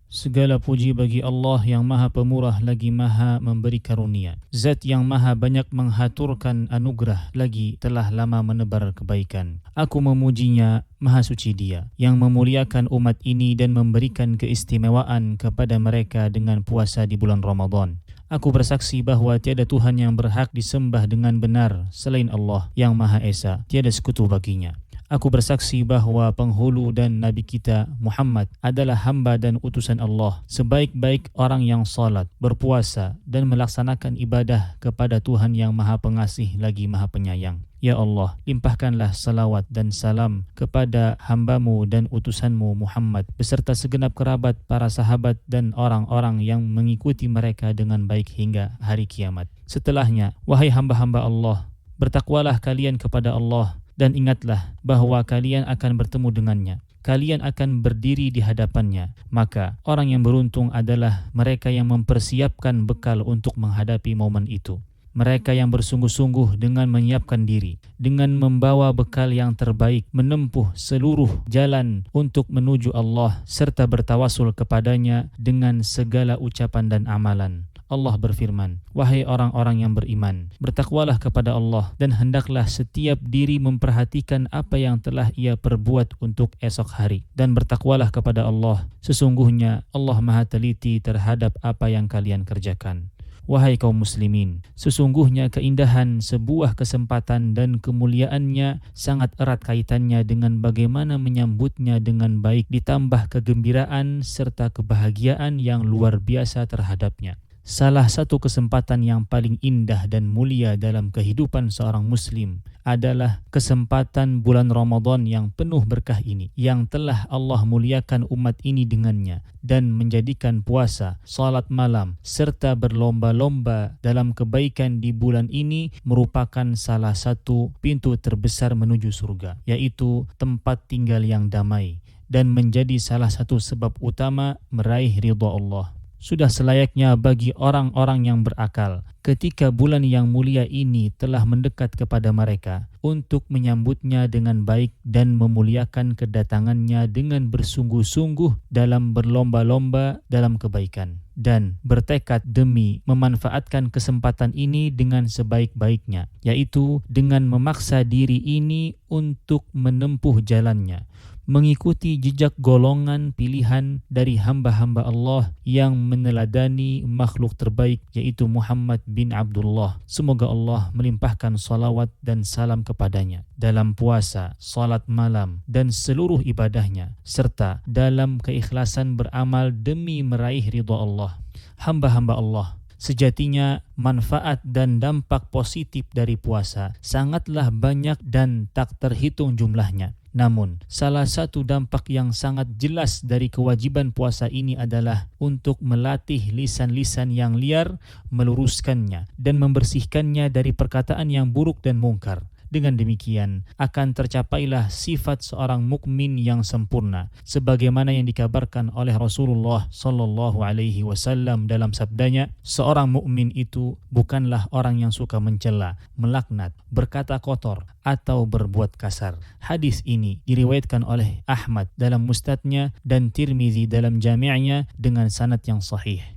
Segala puji bagi Allah yang maha pemurah lagi maha memberi karunia. Zat yang maha banyak menghaturkan anugerah lagi telah lama menebar kebaikan. Aku memujinya, maha suci Dia yang memuliakan umat ini dan memberikan keistimewaan kepada mereka dengan puasa di bulan Ramadan. Aku bersaksi bahwa tiada Tuhan yang berhak disembah dengan benar selain Allah yang Maha Esa, tiada sekutu baginya. Aku bersaksi bahwa penghulu dan Nabi kita Muhammad adalah hamba dan utusan Allah, sebaik-baik orang yang salat, berpuasa dan melaksanakan ibadah kepada Tuhan yang Maha Pengasih lagi Maha Penyayang. Ya Allah, limpahkanlah salawat dan salam kepada hamba-Mu dan utusan-Mu Muhammad beserta segenap kerabat, para sahabat dan orang-orang yang mengikuti mereka dengan baik hingga hari kiamat. Setelahnya, wahai hamba-hamba Allah, bertakwalah kalian kepada Allah dan ingatlah bahwa kalian akan bertemu dengannya. Kalian akan berdiri di hadapannya. Maka orang yang beruntung adalah mereka yang mempersiapkan bekal untuk menghadapi momen itu. Mereka yang bersungguh-sungguh dengan menyiapkan diri, dengan membawa bekal yang terbaik, menempuh seluruh jalan untuk menuju Allah serta bertawasul kepadanya dengan segala ucapan dan amalan. Allah berfirman, wahai orang-orang yang beriman, bertakwalah kepada Allah dan hendaklah setiap diri memperhatikan apa yang telah ia perbuat untuk esok hari. Dan bertakwalah kepada Allah, sesungguhnya Allah Maha teliti terhadap apa yang kalian kerjakan. Wahai kaum muslimin, sesungguhnya keindahan sebuah kesempatan dan kemuliaannya sangat erat kaitannya dengan bagaimana menyambutnya dengan baik ditambah kegembiraan serta kebahagiaan yang luar biasa terhadapnya. Salah satu kesempatan yang paling indah dan mulia dalam kehidupan seorang muslim adalah kesempatan bulan Ramadan yang penuh berkah ini, yang telah Allah muliakan umat ini dengannya dan menjadikan puasa, salat malam serta berlomba-lomba dalam kebaikan di bulan ini merupakan salah satu pintu terbesar menuju surga, yaitu tempat tinggal yang damai dan menjadi salah satu sebab utama meraih ridha Allah. Sudah selayaknya bagi orang-orang yang berakal ketika bulan yang mulia ini telah mendekat kepada mereka untuk menyambutnya dengan baik dan memuliakan kedatangannya dengan bersungguh-sungguh dalam berlomba-lomba dalam kebaikan dan bertekad demi memanfaatkan kesempatan ini dengan sebaik-baiknya, yaitu dengan memaksa diri ini untuk menempuh jalannya, mengikuti jejak golongan pilihan dari hamba-hamba Allah yang meneladani makhluk terbaik, yaitu Muhammad bin Abdullah. Semoga Allah melimpahkan salawat dan salam kepadanya dalam puasa, salat malam dan seluruh ibadahnya, serta dalam keikhlasan beramal demi meraih ridha Allah. Hamba-hamba Allah, sejatinya manfaat dan dampak positif dari puasa sangatlah banyak dan tak terhitung jumlahnya. Namun, salah satu dampak yang sangat jelas dari kewajiban puasa ini adalah untuk melatih lisan-lisan yang liar, meluruskannya dan membersihkannya dari perkataan yang buruk dan mungkar. Dengan demikian akan tercapailah sifat seorang mukmin yang sempurna, sebagaimana yang dikabarkan oleh Rasulullah sallallahu alaihi wasallam dalam sabdanya, seorang mukmin itu bukanlah orang yang suka mencela, melaknat, berkata kotor atau berbuat kasar. Hadis ini diriwayatkan oleh Ahmad dalam Musnadnya dan Tirmizi dalam Jami'-nya dengan sanad yang sahih.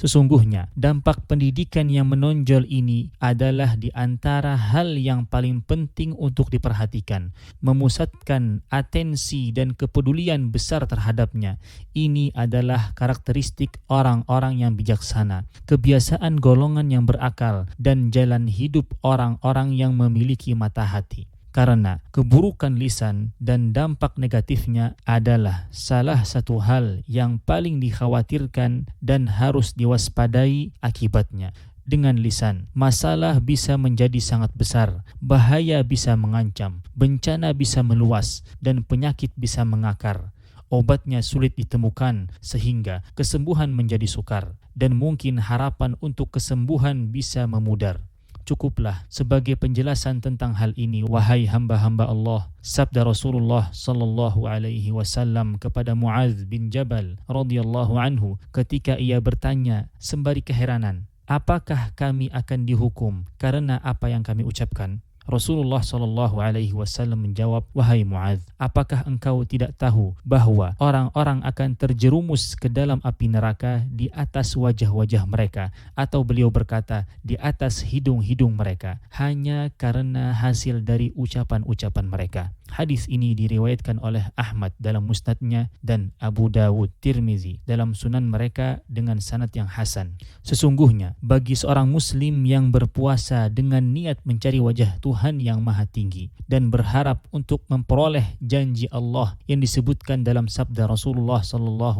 Sesungguhnya dampak pendidikan yang menonjol ini adalah di antara hal yang paling penting untuk diperhatikan, memusatkan atensi dan kepedulian besar terhadapnya. Ini adalah karakteristik orang-orang yang bijaksana, kebiasaan golongan yang berakal, dan jalan hidup orang-orang yang memiliki mata hati. Karena keburukan lisan dan dampak negatifnya adalah salah satu hal yang paling dikhawatirkan dan harus diwaspadai akibatnya. Dengan lisan, masalah bisa menjadi sangat besar, bahaya bisa mengancam, bencana bisa meluas, dan penyakit bisa mengakar. Obatnya sulit ditemukan sehingga kesembuhan menjadi sukar, dan mungkin harapan untuk kesembuhan bisa memudar. Cukuplah sebagai penjelasan tentang hal ini, wahai hamba-hamba Allah, sabda Rasulullah sallallahu alaihi wasallam kepada Muadz bin Jabal radhiyallahu anhu ketika ia bertanya sembari keheranan, apakah kami akan dihukum karena apa yang kami ucapkan? Rasulullah SAW menjawab, "Wahai Muadz, apakah engkau tidak tahu bahwa orang-orang akan terjerumus ke dalam api neraka di atas wajah-wajah mereka?" Atau beliau berkata, di atas hidung-hidung mereka, hanya karena hasil dari ucapan-ucapan mereka. Hadis ini diriwayatkan oleh Ahmad dalam musnadnya dan Abu Dawud, Tirmizi dalam sunan mereka dengan sanad yang hasan. Sesungguhnya bagi seorang muslim yang berpuasa dengan niat mencari wajah Tuhan yang Maha Tinggi dan berharap untuk memperoleh janji Allah yang disebutkan dalam sabda Rasulullah SAW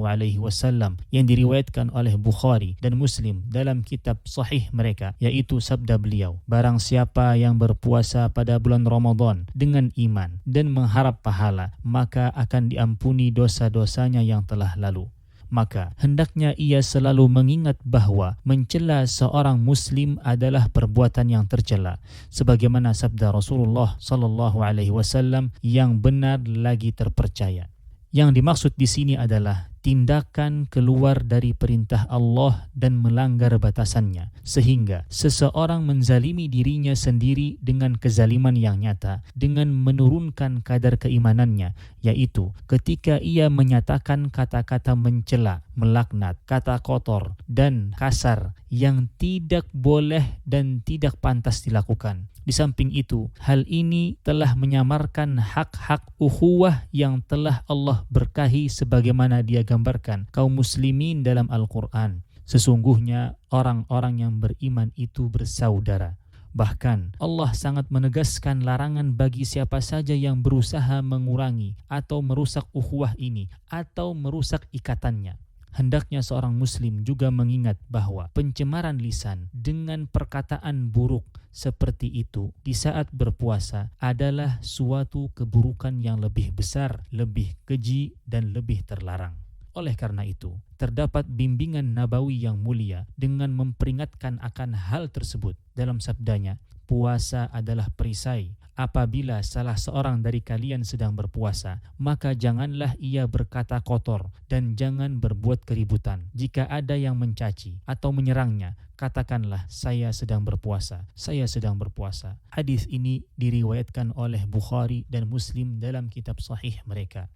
yang diriwayatkan oleh Bukhari dan Muslim dalam kitab sahih mereka, yaitu sabda beliau, "Barang siapa yang berpuasa pada bulan Ramadan dengan iman dan mengharap pahala, maka akan diampuni dosa-dosanya yang telah lalu." Maka hendaknya ia selalu mengingat bahwa mencela seorang muslim adalah perbuatan yang tercela, sebagaimana sabda Rasulullah SAW yang benar lagi terpercaya. Yang dimaksud di sini adalah tindakan keluar dari perintah Allah dan melanggar batasannya, sehingga seseorang menzalimi dirinya sendiri dengan kezaliman yang nyata, dengan menurunkan kadar keimanannya, yaitu ketika ia menyatakan kata-kata mencela, melaknat, kata kotor, dan kasar yang tidak boleh dan tidak pantas dilakukan. Di samping itu, hal ini telah menyamarkan hak-hak ukhuwah yang telah Allah berkahi sebagaimana Dia gambarkan kaum muslimin dalam Al-Quran. Sesungguhnya orang-orang yang beriman itu bersaudara. Bahkan Allah sangat menegaskan larangan bagi siapa saja yang berusaha mengurangi atau merusak ukhuwah ini atau merusak ikatannya. Hendaknya seorang muslim juga mengingat bahwa pencemaran lisan dengan perkataan buruk seperti itu di saat berpuasa adalah suatu keburukan yang lebih besar, lebih keji, dan lebih terlarang. Oleh karena itu, terdapat bimbingan nabawi yang mulia dengan memperingatkan akan hal tersebut dalam sabdanya, "Puasa adalah perisai. Apabila salah seorang dari kalian sedang berpuasa, maka janganlah ia berkata kotor dan jangan berbuat keributan. Jika ada yang mencaci atau menyerangnya, katakanlah saya sedang berpuasa, saya sedang berpuasa." Hadis ini diriwayatkan oleh Bukhari dan Muslim dalam kitab sahih mereka.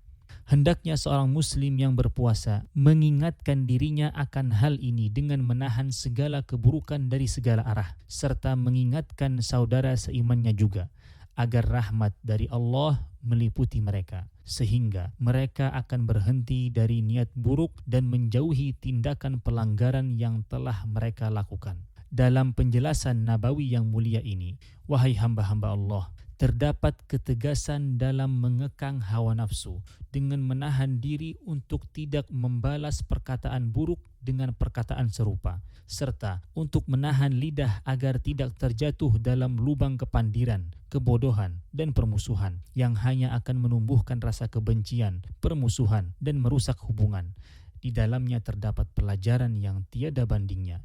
Hendaknya seorang muslim yang berpuasa mengingatkan dirinya akan hal ini dengan menahan segala keburukan dari segala arah, serta mengingatkan saudara seimannya juga, agar rahmat dari Allah meliputi mereka, sehingga mereka akan berhenti dari niat buruk dan menjauhi tindakan pelanggaran yang telah mereka lakukan. Dalam penjelasan nabawi yang mulia ini, wahai hamba-hamba Allah, terdapat ketegasan dalam mengekang hawa nafsu dengan menahan diri untuk tidak membalas perkataan buruk dengan perkataan serupa, serta untuk menahan lidah agar tidak terjatuh dalam lubang kepandiran, kebodohan, dan permusuhan yang hanya akan menumbuhkan rasa kebencian, permusuhan, dan merusak hubungan. Di dalamnya terdapat pelajaran yang tiada bandingnya.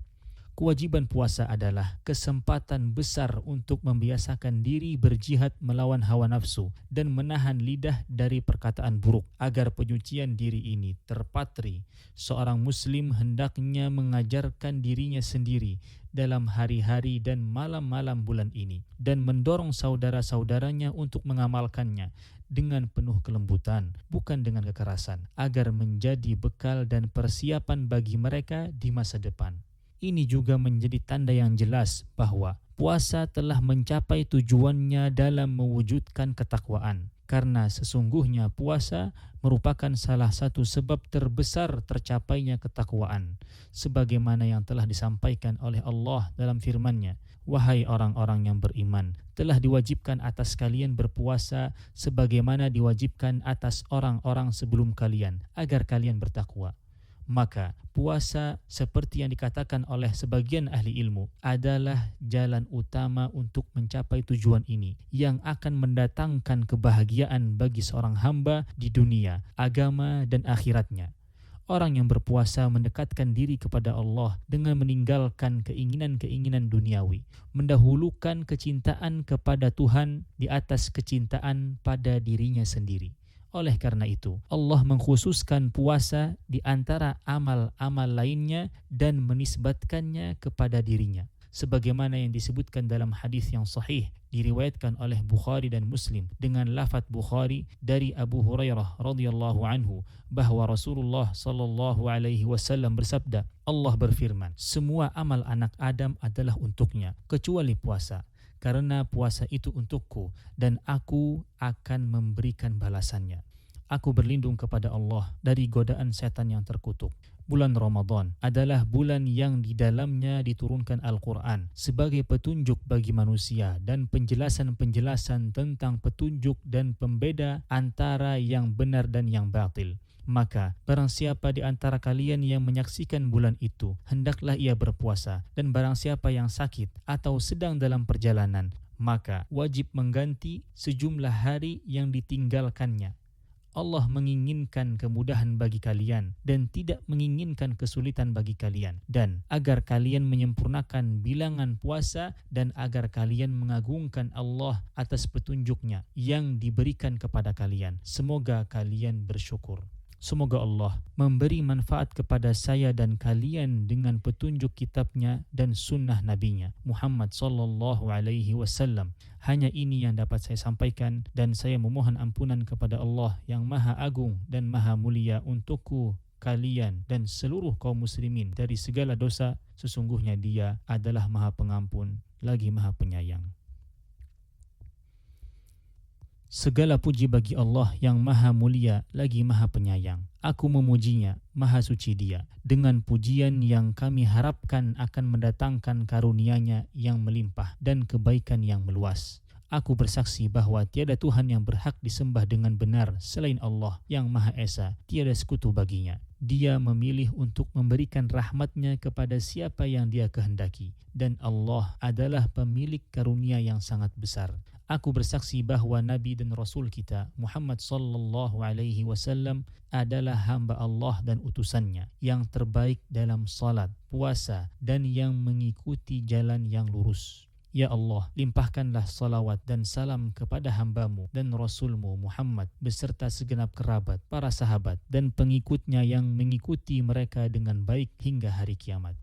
Kewajiban puasa adalah kesempatan besar untuk membiasakan diri berjihad melawan hawa nafsu dan menahan lidah dari perkataan buruk. Agar penyucian diri ini terpatri, seorang muslim hendaknya mengajarkan dirinya sendiri dalam hari-hari dan malam-malam bulan ini dan mendorong saudara-saudaranya untuk mengamalkannya dengan penuh kelembutan, bukan dengan kekerasan, agar menjadi bekal dan persiapan bagi mereka di masa depan. Ini juga menjadi tanda yang jelas bahwa puasa telah mencapai tujuannya dalam mewujudkan ketakwaan. Karena sesungguhnya puasa merupakan salah satu sebab terbesar tercapainya ketakwaan. Sebagaimana yang telah disampaikan oleh Allah dalam firman-Nya, "Wahai orang-orang yang beriman, telah diwajibkan atas kalian berpuasa sebagaimana diwajibkan atas orang-orang sebelum kalian, agar kalian bertakwa." Maka puasa seperti yang dikatakan oleh sebagian ahli ilmu adalah jalan utama untuk mencapai tujuan ini yang akan mendatangkan kebahagiaan bagi seorang hamba di dunia, agama, dan akhiratnya. Orang yang berpuasa mendekatkan diri kepada Allah dengan meninggalkan keinginan-keinginan duniawi, mendahulukan kecintaan kepada Tuhan di atas kecintaan pada dirinya sendiri. Oleh karena itu, Allah mengkhususkan puasa di antara amal-amal lainnya dan menisbatkannya kepada dirinya. Sebagaimana yang disebutkan dalam hadis yang sahih diriwayatkan oleh Bukhari dan Muslim dengan lafaz Bukhari dari Abu Hurairah radhiyallahu anhu bahwa Rasulullah sallallahu alaihi wasallam bersabda, Allah berfirman, semua amal anak Adam adalah untuknya kecuali puasa, karena puasa itu untukku dan aku akan memberikan balasannya. Aku berlindung kepada Allah dari godaan setan yang terkutuk. Bulan Ramadan adalah bulan yang di dalamnya diturunkan Al-Quran sebagai petunjuk bagi manusia dan penjelasan-penjelasan tentang petunjuk dan pembeda antara yang benar dan yang batil. Maka barang siapa di antara kalian yang menyaksikan bulan itu, hendaklah ia berpuasa, dan barang siapa yang sakit atau sedang dalam perjalanan, maka wajib mengganti sejumlah hari yang ditinggalkannya. Allah menginginkan kemudahan bagi kalian dan tidak menginginkan kesulitan bagi kalian, dan agar kalian menyempurnakan bilangan puasa dan agar kalian mengagungkan Allah atas petunjuknya yang diberikan kepada kalian. Semoga kalian bersyukur. Semoga Allah memberi manfaat kepada saya dan kalian dengan petunjuk kitabnya dan sunnah nabinya Muhammad sallallahu alaihi wasallam. Hanya ini yang dapat saya sampaikan, dan saya memohon ampunan kepada Allah yang maha agung dan maha mulia untukku, kalian dan seluruh kaum muslimin dari segala dosa. Sesungguhnya Dia adalah maha pengampun lagi maha penyayang. Segala puji bagi Allah yang maha mulia lagi maha penyayang. Aku memujinya, maha suci Dia, dengan pujian yang kami harapkan akan mendatangkan karunia-Nya yang melimpah dan kebaikan yang meluas. Aku bersaksi bahwa tiada Tuhan yang berhak disembah dengan benar selain Allah yang Maha Esa, tiada sekutu baginya. Dia memilih untuk memberikan rahmat-Nya kepada siapa yang Dia kehendaki, dan Allah adalah pemilik karunia yang sangat besar. Aku bersaksi bahwa Nabi dan Rasul kita Muhammad sallallahu alaihi wasallam adalah hamba Allah dan utusannya yang terbaik dalam salat, puasa, dan yang mengikuti jalan yang lurus. Ya Allah, limpahkanlah salawat dan salam kepada hamba-Mu dan Rasul-Mu Muhammad beserta segenap kerabat, para sahabat, dan pengikutnya yang mengikuti mereka dengan baik hingga hari kiamat.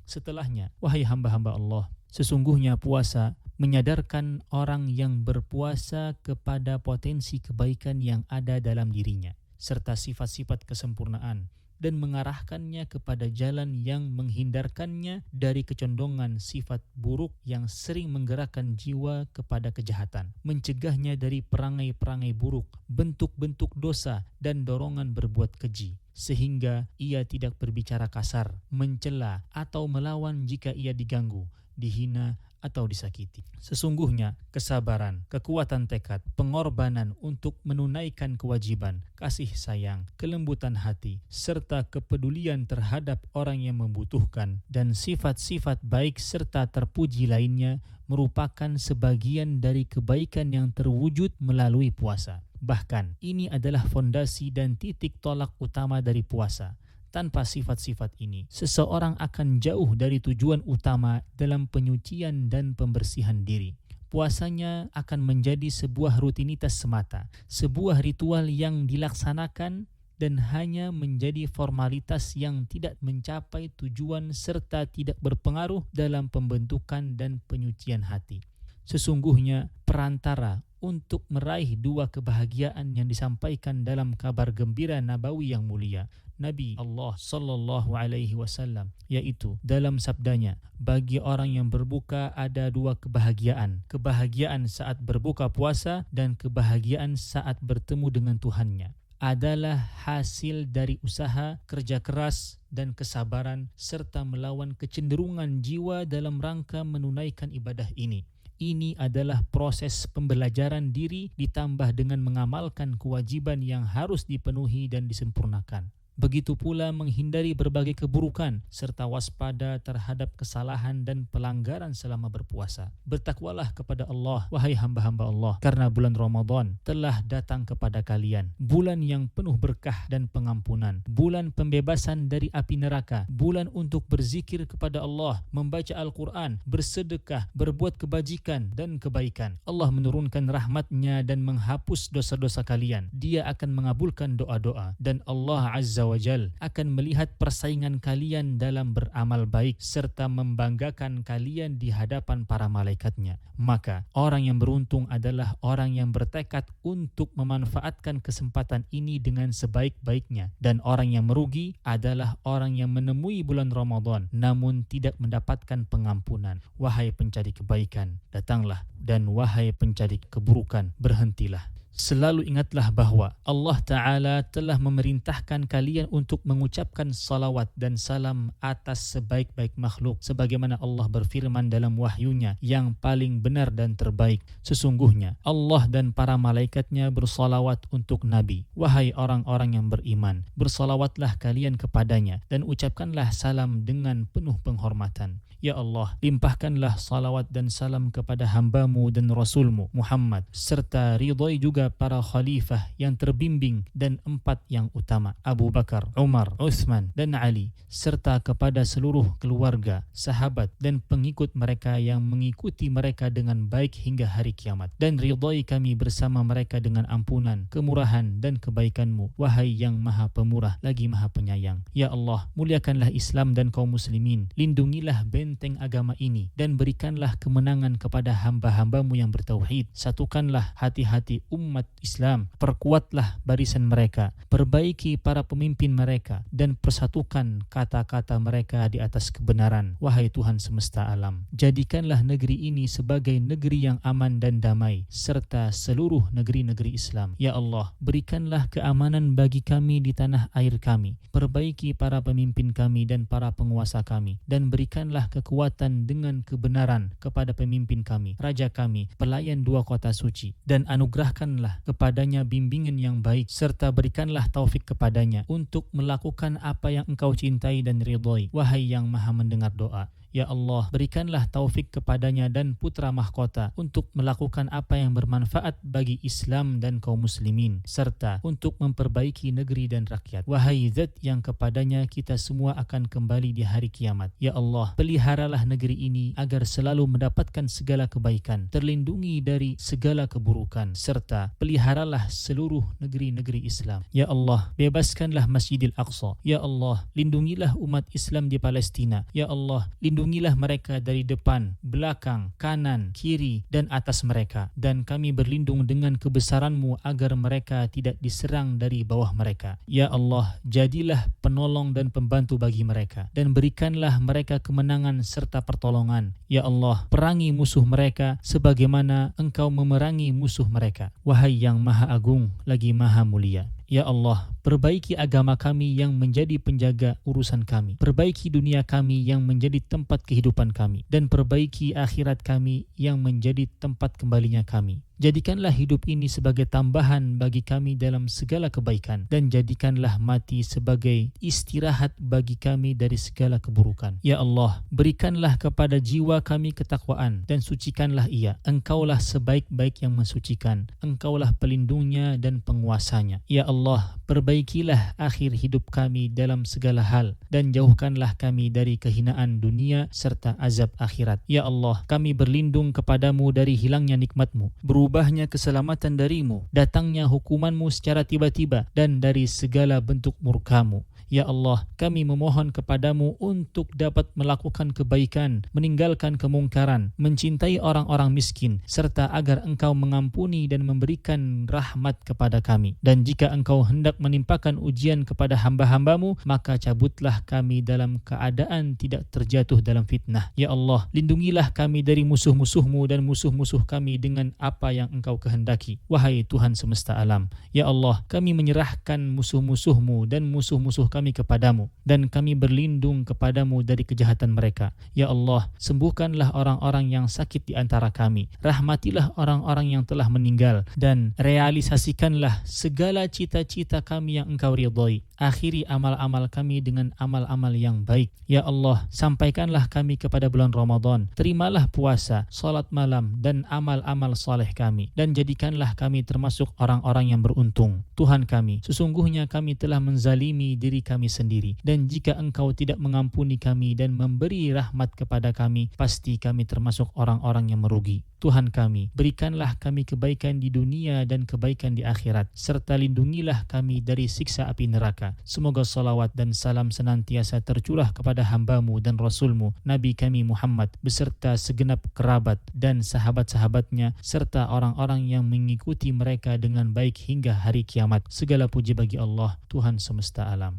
Setelahnya, wahai hamba-hamba Allah, sesungguhnya puasa menyadarkan orang yang berpuasa kepada potensi kebaikan yang ada dalam dirinya, serta sifat-sifat kesempurnaan, dan mengarahkannya kepada jalan yang menghindarkannya dari kecondongan sifat buruk yang sering menggerakkan jiwa kepada kejahatan, mencegahnya dari perangai-perangai buruk, bentuk-bentuk dosa, dan dorongan berbuat keji, sehingga ia tidak berbicara kasar, mencela, atau melawan jika ia diganggu, dihina, atau disakiti. Sesungguhnya kesabaran, kekuatan tekad, pengorbanan untuk menunaikan kewajiban, kasih sayang, kelembutan hati, serta kepedulian terhadap orang yang membutuhkan, dan sifat-sifat baik serta terpuji lainnya merupakan sebagian dari kebaikan yang terwujud melalui puasa. Bahkan ini adalah fondasi dan titik tolak utama dari puasa. Tanpa sifat-sifat ini, seseorang akan jauh dari tujuan utama dalam penyucian dan pembersihan diri. Puasanya akan menjadi sebuah rutinitas semata, sebuah ritual yang dilaksanakan dan hanya menjadi formalitas yang tidak mencapai tujuan serta tidak berpengaruh dalam pembentukan dan penyucian hati. Sesungguhnya perantara untuk meraih dua kebahagiaan yang disampaikan dalam kabar gembira nabawi yang mulia Nabi Allah sallallahu alaihi wasallam, yaitu dalam sabdanya, bagi orang yang berbuka ada dua kebahagiaan, kebahagiaan saat berbuka puasa dan kebahagiaan saat bertemu dengan Tuhannya, adalah hasil dari usaha, kerja keras, dan kesabaran serta melawan kecenderungan jiwa dalam rangka menunaikan ibadah ini. Ini adalah proses pembelajaran diri ditambah dengan mengamalkan kewajiban yang harus dipenuhi dan disempurnakan. Begitu pula menghindari berbagai keburukan serta waspada terhadap kesalahan dan pelanggaran selama berpuasa. Bertakwalah kepada Allah, wahai hamba-hamba Allah, karena bulan Ramadan telah datang kepada kalian. Bulan yang penuh berkah dan pengampunan, bulan pembebasan dari api neraka, bulan untuk berzikir kepada Allah, membaca Al-Quran, bersedekah, berbuat kebajikan dan kebaikan. Allah menurunkan rahmat-Nya dan menghapus dosa-dosa kalian. Dia akan mengabulkan doa-doa, dan Allah Azza Azza wa Jal akan melihat persaingan kalian dalam beramal baik serta membanggakan kalian di hadapan para malaikatnya. Maka orang yang beruntung adalah orang yang bertekad untuk memanfaatkan kesempatan ini dengan sebaik-baiknya, dan orang yang merugi adalah orang yang menemui bulan Ramadan namun tidak mendapatkan pengampunan. Wahai pencari kebaikan, datanglah, dan wahai pencari keburukan, berhentilah. Selalu ingatlah bahwa Allah Ta'ala telah memerintahkan kalian untuk mengucapkan salawat dan salam atas sebaik-baik makhluk, sebagaimana Allah berfirman dalam wahyunya yang paling benar dan terbaik. Sesungguhnya Allah dan para malaikatnya bersalawat untuk Nabi. Wahai orang-orang yang beriman, bersalawatlah kalian kepadanya dan ucapkanlah salam dengan penuh penghormatan. Ya Allah, limpahkanlah salawat dan salam kepada hamba-Mu dan Rasul-Mu Muhammad, serta ridhai juga para khalifah yang terbimbing dan 4 yang utama, Abu Bakar, Umar, Uthman dan Ali, serta kepada seluruh keluarga, sahabat dan pengikut mereka yang mengikuti mereka dengan baik hingga hari kiamat. Dan ridhai kami bersama mereka dengan ampunan, kemurahan dan kebaikan-Mu, wahai yang maha pemurah lagi maha penyayang. Ya Allah, muliakanlah Islam dan kaum muslimin, lindungilah benteng agama ini, dan berikanlah kemenangan kepada hamba-hamba-Mu yang bertauhid. Satukanlah hati-hati umat Islam, perkuatlah barisan mereka, perbaiki para pemimpin mereka, dan persatukan kata-kata mereka di atas kebenaran. Wahai Tuhan semesta alam, jadikanlah negeri ini sebagai negeri yang aman dan damai, serta seluruh negeri-negeri Islam. Ya Allah, berikanlah keamanan bagi kami di tanah air kami, perbaiki para pemimpin kami dan para penguasa kami, dan berikanlah kekuatan dengan kebenaran kepada pemimpin kami, raja kami, pelayan 2 kota suci, dan anugerahkanlah kepadanya bimbingan yang baik, serta berikanlah taufik kepadanya untuk melakukan apa yang Engkau cintai dan ridhai. Wahai yang maha mendengar doa, Ya Allah, berikanlah taufik kepadanya dan putra mahkota untuk melakukan apa yang bermanfaat bagi Islam dan kaum muslimin, serta untuk memperbaiki negeri dan rakyat. Wahai Zat yang kepadanya kita semua akan kembali di hari kiamat. Ya Allah, peliharalah negeri ini agar selalu mendapatkan segala kebaikan, terlindungi dari segala keburukan, serta peliharalah seluruh negeri-negeri Islam. Ya Allah, bebaskanlah Masjidil Aqsa. Ya Allah, lindungilah umat Islam di Palestina. Ya Allah, lindungilah mereka dari depan, belakang, kanan, kiri, dan atas mereka. Dan kami berlindung dengan kebesaran-Mu agar mereka tidak diserang dari bawah mereka. Ya Allah, jadilah penolong dan pembantu bagi mereka, dan berikanlah mereka kemenangan serta pertolongan. Ya Allah, perangi musuh mereka sebagaimana Engkau memerangi musuh mereka. Wahai yang maha agung lagi maha mulia. Ya Allah, perbaiki agama kami yang menjadi penjaga urusan kami. Perbaiki dunia kami yang menjadi tempat kehidupan kami. Dan perbaiki akhirat kami yang menjadi tempat kembalinya kami. Jadikanlah hidup ini sebagai tambahan bagi kami dalam segala kebaikan, dan jadikanlah mati sebagai istirahat bagi kami dari segala keburukan. Ya Allah, berikanlah kepada jiwa kami ketakwaan dan sucikanlah ia. Engkaulah sebaik-baik yang mensucikan. Engkaulah pelindungnya dan penguasanya. Ya Allah, perbaikilah akhir hidup kami dalam segala hal, dan jauhkanlah kami dari kehinaan dunia serta azab akhirat. Ya Allah, kami berlindung kepadamu dari hilangnya nikmat-Mu, berubahnya keselamatan darimu, datangnya hukuman-Mu secara tiba-tiba, dan dari segala bentuk murka-Mu. Ya Allah, kami memohon kepadamu untuk dapat melakukan kebaikan, meninggalkan kemungkaran, mencintai orang-orang miskin, serta agar Engkau mengampuni dan memberikan rahmat kepada kami. Dan jika Engkau hendak menimpakan ujian kepada hamba-hamba-Mu, maka cabutlah kami dalam keadaan tidak terjatuh dalam fitnah. Ya Allah, lindungilah kami dari musuh-musuh-Mu dan musuh-musuh kami dengan apa yang Engkau kehendaki. Wahai Tuhan semesta alam, Ya Allah, kami menyerahkan musuh-musuh-Mu dan musuh-musuh kami kepadamu, dan kami berlindung kepadamu dari kejahatan mereka. Ya Allah, sembuhkanlah orang-orang yang sakit di antara kami, rahmatilah orang-orang yang telah meninggal, dan realisasikanlah segala cita-cita kami yang Engkau ridhai. Akhiri amal-amal kami dengan amal-amal yang baik. Ya Allah, sampaikanlah kami kepada bulan Ramadan, terimalah puasa, salat malam, dan amal-amal saleh kami, dan jadikanlah kami termasuk orang-orang yang beruntung. Tuhan kami, sesungguhnya kami telah menzalimi diri kami sendiri, dan jika Engkau tidak mengampuni kami dan memberi rahmat kepada kami, pasti kami termasuk orang-orang yang merugi. Tuhan kami, berikanlah kami kebaikan di dunia dan kebaikan di akhirat, serta lindungilah kami dari siksa api neraka. Semoga salawat dan salam senantiasa tercurah kepada hamba-Mu dan Rasul-Mu, Nabi kami Muhammad, beserta segenap kerabat dan sahabat-sahabatnya, serta orang-orang yang mengikuti mereka dengan baik hingga hari kiamat. Segala puji bagi Allah, Tuhan semesta alam.